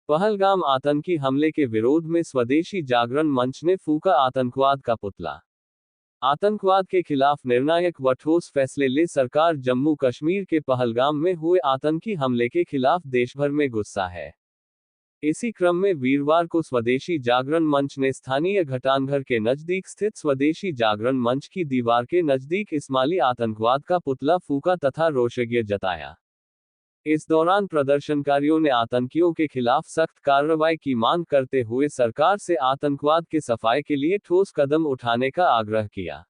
पहलगाम आतंकी हमले के विरोध में स्वदेशी जागरण मंच ने फूका आतंकवाद का पुतला। आतंकवाद के खिलाफ निर्णायक व ठोस फैसले ले सरकार। जम्मू कश्मीर के पहलगाम में हुए आतंकी हमले के खिलाफ देशभर में गुस्सा है। इसी क्रम में वीरवार को स्वदेशी जागरण मंच ने स्थानीय घटानघर के नजदीक स्थित स्वदेशी जागरण मंच की दीवार के नजदीक इस्माइली आतंकवाद का पुतला फूका तथा रोषज्ञ जताया। इस दौरान प्रदर्शनकारियों ने आतंकियों के खिलाफ सख्त कार्रवाई की मांग करते हुए सरकार से आतंकवाद के सफाये के लिए ठोस कदम उठाने का आग्रह किया।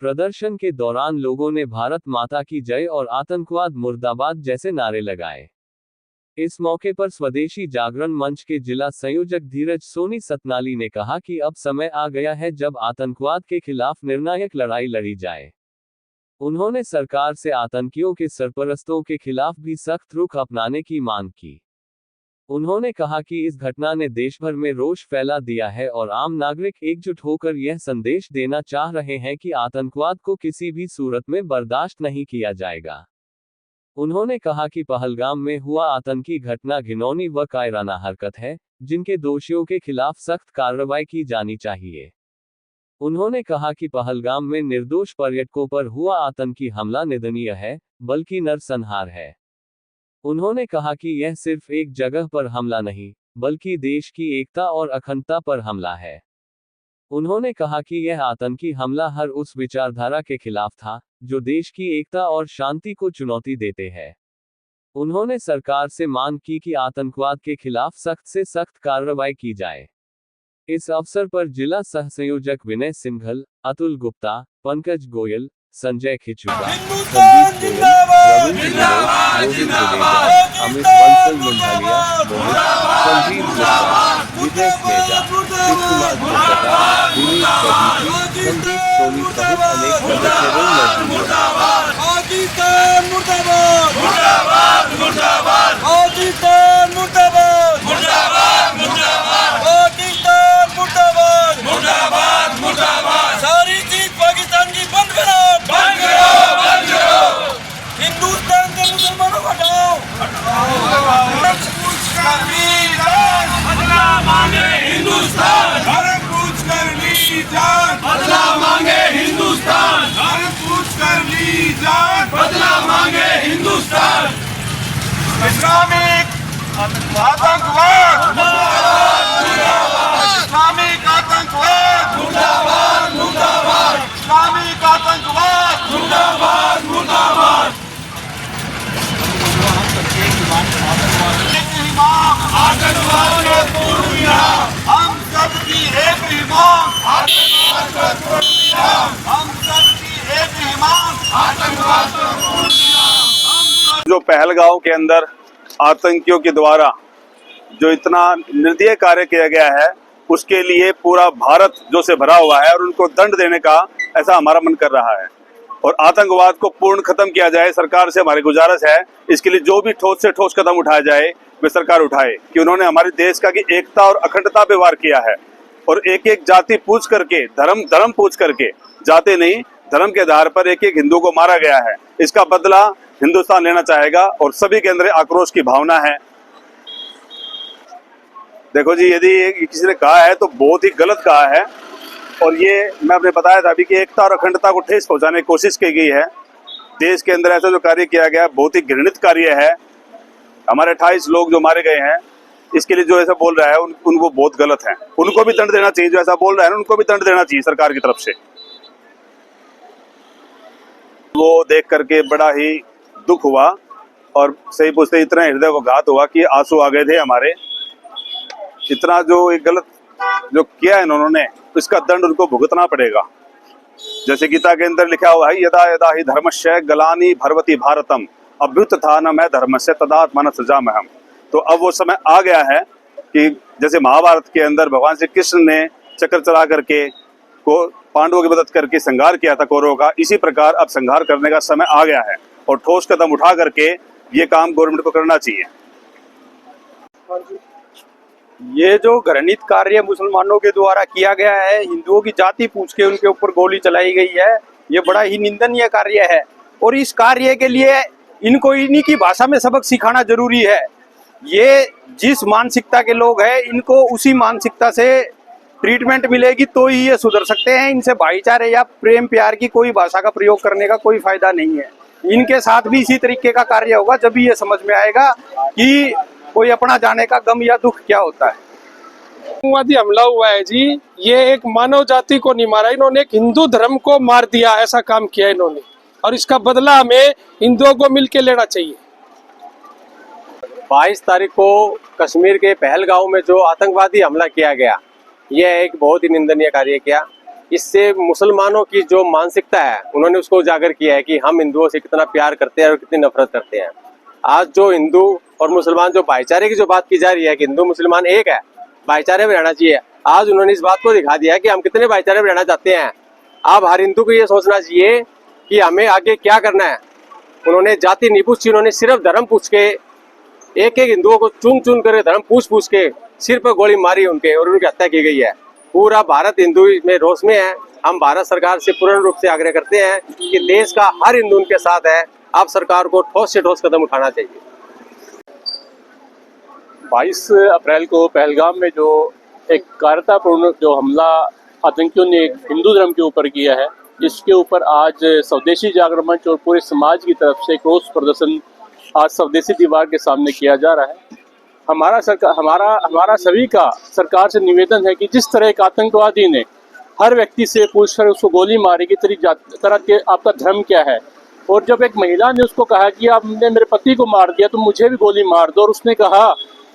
प्रदर्शन के दौरान लोगों ने भारत माता की जय और आतंकवाद मुर्दाबाद जैसे नारे लगाए। इस मौके पर स्वदेशी जागरण मंच के जिला संयोजक धीरज सोनी सतनाली ने कहा कि अब समय आ गया है जब आतंकवाद के खिलाफ निर्णायक लड़ाई लड़ी जाए। उन्होंने सरकार से आतंकियों के सरपरस्तों के खिलाफ भी सख्त रुख अपनाने की मांग की। उन्होंने कहा कि इस घटना ने देश भर में रोष फैला दिया है और आम नागरिक एकजुट होकर यह संदेश देना चाह रहे हैं कि आतंकवाद को किसी भी सूरत में बर्दाश्त नहीं किया जाएगा। उन्होंने कहा कि पहलगाम में हुआ आतंकी घटना घिनौनी व कायराना हरकत है, जिनके दोषियों के खिलाफ सख्त कार्रवाई की जानी चाहिए। उन्होंने कहा कि पहलगाम में निर्दोष पर्यटकों पर हुआ आतंकी हमला निंदनीय है, बल्कि नरसंहार है। उन्होंने कहा कि यह सिर्फ एक जगह पर हमला नहीं, बल्कि देश की एकता और अखंडता पर हमला है। उन्होंने कहा कि यह आतंकी हमला हर उस विचारधारा के खिलाफ था, जो देश की एकता और शांति को चुनौती देते हैं। उन्होंने सरकार से मांग की कि आतंकवाद के खिलाफ सख्त से सख्त कार्रवाई की जाए। इस अवसर पर जिला सह संयोजक विनय सिंघल, अतुल गुप्ता, पंकज गोयल, संजय खिचुका, संदीप गोयल, रविंद्र जिंदाबाद, अमित बंसल मुंडालिया, संजीव गुप्ता, विजय खेजा, शिवकुमार गुप्ता, दिलीप सदीकी, संदीप सोनी सहित अनेक सदस्यों ने सारी चीज पाकिस्तान की बंद करो, बंद करो, बंद करो। हिंदुस्तान के मुसलमानों को हटाओ। बदला मांगे हिंदुस्तान, भारत पूछ कर ली जान, बदला मांगे हिंदुस्तान, भारत पूछ कर ली जान, बदला मांगे हिंदुस्तान। इस्लामिक आतंकवाद मुर्दाबाद, इस्लामिक आतंकवाद मुर्दाबाद, मुर्दाबाद, इस्लामिक आतंकवाद मुर्दाबाद, मुर्दाबाद। आतंकवाद का पूर्ण विराम, हम सबकी एक ही मांग, आतंकवाद का पूर्ण विराम, हम सबकी एक ही मांग, आतंकवाद का पूर्ण विराम। जो पहलगाम के अंदर आतंकियों के द्वारा जो इतना निर्दयी कार्य किया गया है, उसके लिए पूरा भारत जो से भरा हुआ है और उनको दंड देने का ऐसा हमारा मन कर रहा है और आतंकवाद को पूर्ण खत्म किया जाए। सरकार से हमारी गुजारिश है, इसके लिए जो भी ठोस से ठोस कदम उठाया जाए वे सरकार उठाए, कि उन्होंने हमारे देश का की एकता और अखंडता पे वार किया है और एक एक जाति पूछ करके, धर्म पूछ करके, जाति नहीं धर्म के आधार पर एक एक हिंदू को मारा गया है। इसका बदला हिंदुस्तान लेना चाहेगा और सभी के अंदर आक्रोश की भावना है। देखो जी, यदि किसी ने कहा है तो बहुत ही गलत कहा है और ये मैं आपने बताया था अभी कि एकता और अखंडता को ठेस पहुंचाने की कोशिश की गई है। देश के अंदर ऐसा जो कार्य किया गया बहुत ही घृणित कार्य है। हमारे 28 लोग जो मारे गए हैं, इसके लिए जो ऐसा बोल रहा है उनको बहुत गलत है। उनको भी दंड देना चाहिए, जो ऐसा बोल रहा है उनको भी दंड देना चाहिए सरकार की तरफ से। वो देख करके बड़ा ही दुख हुआ और सही पूछते इतना हृदय को घात हुआ कि आंसू आ गए थे हमारे। इतना जो एक गलत जो किया है इन्होंने, इसका दंड उनको भुगतना पड़ेगा। जैसे गीता के अंदर लिखा हुआ है, यदा यदा ही धर्मस्य ग्लानि भर्वति भारतम अभ्युत्थानम है धर्मस्य तदात्मन सृजाम्यहम्। तो अब वो समय आ गया है कि जैसे महाभारत के अंदर भगवान श्री कृष्ण ने चक्र चला करके को पांडवों की मदद करके संहार किया था कौरवों का, इसी प्रकार अब संहार करने का समय आ गया है और ठोस कदम उठा करके ये काम गवर्नमेंट को करना चाहिए। ये जो घृणित कार्य मुसलमानों के द्वारा किया गया है, हिंदुओं की जाति पूछ के उनके ऊपर गोली चलाई गई है, ये बड़ा ही निंदनीय कार्य है और इस कार्य के लिए इनको इन्हीं की भाषा में सबक सिखाना जरूरी है। ये जिस मानसिकता के लोग हैं इनको उसी मानसिकता से ट्रीटमेंट मिलेगी तो ही ये सुधर सकते हैं। इनसे भाईचारे या प्रेम प्यार की कोई भाषा का प्रयोग करने का कोई फायदा नहीं है। इनके साथ भी इसी तरीके का कार्य होगा, जब भी ये समझ में आएगा कि कोई अपना जाने का गम या दुख क्या होता है। आतंकवादी हमला हुआ है जी, ये एक मानव जाति को नहीं मारा, इन्होंने एक हिंदू धर्म को मार दिया, ऐसा काम किया इन्होंने, और इसका बदला हमें हिंदुओं को मिलकर लेना चाहिए। 22 तारीख को कश्मीर के पहलगांव में जो आतंकवादी हमला किया गया, यह एक बहुत ही निंदनीय कार्य किया। इससे मुसलमानों की जो मानसिकता है उन्होंने उसको उजागर किया है कि हम हिंदुओं से कितना प्यार करते हैं और कितनी नफरत करते हैं। आज जो हिंदू और मुसलमान जो भाईचारे की जो बात की जा रही है कि हिंदू मुसलमान एक है, भाईचारे में रहना चाहिए, आज उन्होंने इस बात को दिखा दिया कि हम कितने भाईचारे में रहना चाहते हैं। अब हर हिंदू को ये सोचना चाहिए कि हमें आगे क्या करना है। उन्होंने जाति नहीं पूछी, उन्होंने सिर्फ धर्म पूछ के एक एक हिंदुओं को चुन चुन कर धर्म पूछ के सिर पर गोली मारी उनके और उनकी हत्या की गई है। पूरा भारत हिंदू में रोष में है। हम भारत सरकार से पूर्ण रूप से आग्रह करते हैं कि देश का हर हिंदू उनके साथ है। अब सरकार को ठोस से ठोस कदम उठाना चाहिए। 22 अप्रैल को पहलगाम में जो एक कायरतापूर्ण जो हमला आतंकियों ने हिंदू धर्म के ऊपर किया है, इसके ऊपर आज स्वदेशी जागरण मंच और पूरे समाज की तरफ से रोष प्रदर्शन आज स्वदेशी दीवार के सामने किया जा रहा है। हमारा सभी का सरकार से निवेदन है कि जिस तरह एक आतंकवादी ने हर व्यक्ति से पूछकर उसको गोली मारी की तरह के आपका धर्म क्या है, और जब एक महिला ने उसको कहा कि आपने मेरे पति को मार दिया तो मुझे भी गोली मार दो, और उसने कहा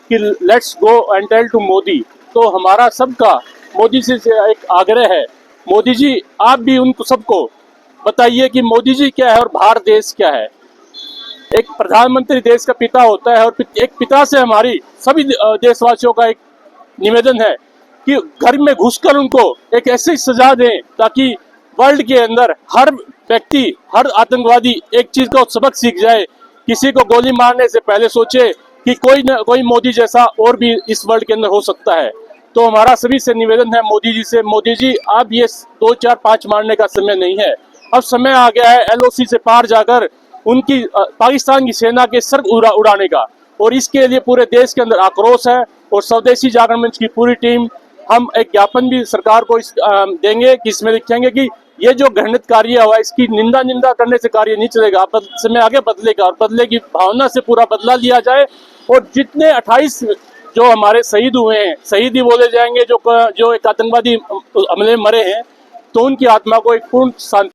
कि let's go and tell to Modi, तो हमारा सबका मोदी से एक आग्रह है, मोदी जी आप भी उनको सबको बताइए कि मोदी जी क्या है और भारत देश क्या है। एक प्रधानमंत्री देश का पिता होता है, और एक पिता से हमारी सभी देशवासियों का एक निवेदन है कि घर में घुसकर उनको एक ऐसी सजा दें ताकि वर्ल्ड के अंदर हर व्यक्ति, हर आतंकवादी एक चीज का सबक सीख जाए, किसी को गोली मारने से पहले सोचे कि कोई न कोई मोदी जैसा और भी इस वर्ल्ड के अंदर हो सकता है। तो हमारा सभी से निवेदन है मोदी जी से, मोदी जी आप ये 2, 4, 5 मारने का समय नहीं है, अब समय आ गया है LOC से पार जाकर उनकी पाकिस्तान की सेना के सर उड़ाने का। और इसके लिए पूरे देश के अंदर आक्रोश है, और स्वदेशी जागरण मंच की पूरी टीम हम एक ज्ञापन भी सरकार को देंगे कि इसमें लिखेंगे कि ये जो घृणित कार्य हुआ इसकी निंदा करने से कार्य नहीं चलेगा, समय आगे बदलेगा और बदले की भावना से पूरा बदला लिया जाए। और जितने 28 जो हमारे शहीद हुए हैं, शहीद ही बोले जाएंगे जो एक आतंकवादी हमले में मरे हैं, तो उनकी आत्मा को एक पूर्ण शांति